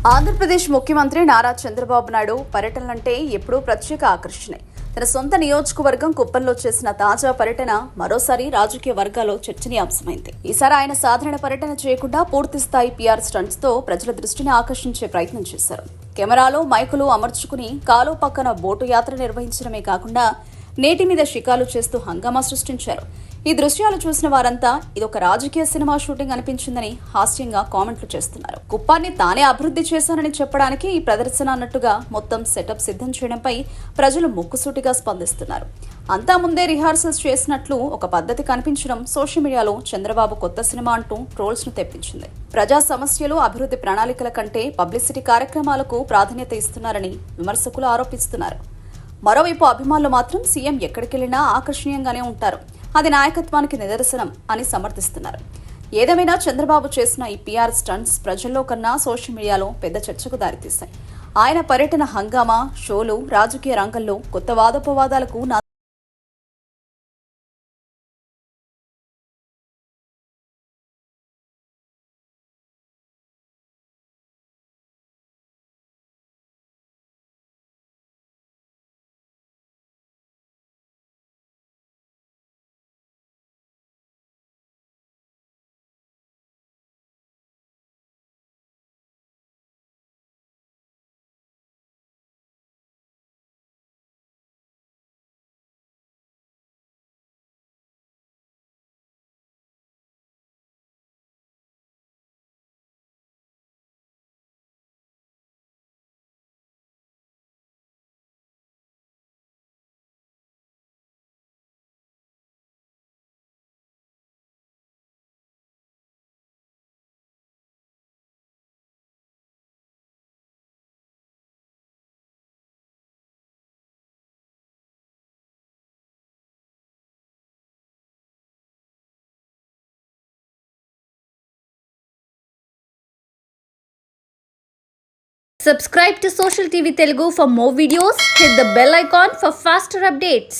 ఆంధ్రప్రదేశ్ ముఖ్యమంత్రి నారా చంద్రబాబు నాయుడు పర్యటనలంటే ఎప్పుడూ ప్రత్యేక ఆకర్షణే. తన సొంత నియోజకవర్గం కుప్పంలో చేసిన తాజా పర్యటన మరోసారి రాజకీయ వర్గాల్లో చర్చనీయాంశమైంది. ఈసారి ఆయన సాధారణ పర్యటన చేయకుండా పూర్తిస్థాయి పీఆర్ స్టంట్స్ తో ప్రజల దృష్టిని ఆకర్షించే ప్రయత్నం చేశారు. కెమెరాలో మైకులు అమర్చుకుని కాలు పక్కన బోటు యాత్ర నిర్వహించడమే కాకుండా నేటి మీద షికాలు చేస్తూ హంగామా సృష్టించారు. ఈ దృశ్యాలు చూసిన వారంతా ఇదొక రాజకీయ సినిమా షూటింగ్ అనిపించిందని హాస్యంగా కామెంట్లు చేస్తున్నారు. కుప్పాన్ని తానే అభివృద్ధి చేశానని చెప్పడానికి ఈ ప్రదర్శన అన్నట్టుగా మొత్తం సెటప్ సిద్ధం చేయడంపై ప్రజలు ముక్కుసూటిగా స్పందిస్తున్నారు. అంతా ముందే రిహార్సల్స్ చేసినట్లు ఒక పద్ధతి కనిపించడం సోషల్ మీడియాలో చంద్రబాబు కొత్త సినిమా అంటూ ట్రోల్స్ ను తెప్పించింది. ప్రజా సమస్యలు, అభివృద్ధి ప్రణాళికల కంటే పబ్లిసిటీ కార్యక్రమాలకు ప్రాధాన్యత ఇస్తున్నారని విమర్శకులు ఆరోపిస్తున్నారు. మరోవైపు అభిమానులు మాత్రం సీఎం ఎక్కడికెళ్లినా ఆకర్షణీయంగానే ఉంటారు, అది నాయకత్వానికి నిదర్శనం అని సమర్థిస్తున్నారు. ఏదేమైనా చంద్రబాబు చేసిన ఈ పీఆర్ స్టంట్స్ ప్రజల్లో కన్నా సోషల్ మీడియాలో పెద్ద చర్చకు దారితీశాయి. ఆయన పర్యటన హంగామా, షోలు రాజకీయ రంగంలో కొత్త వాదోపవాదాలకు Subscribe to Social TV Telugu for more videos. Hit the bell icon for faster updates.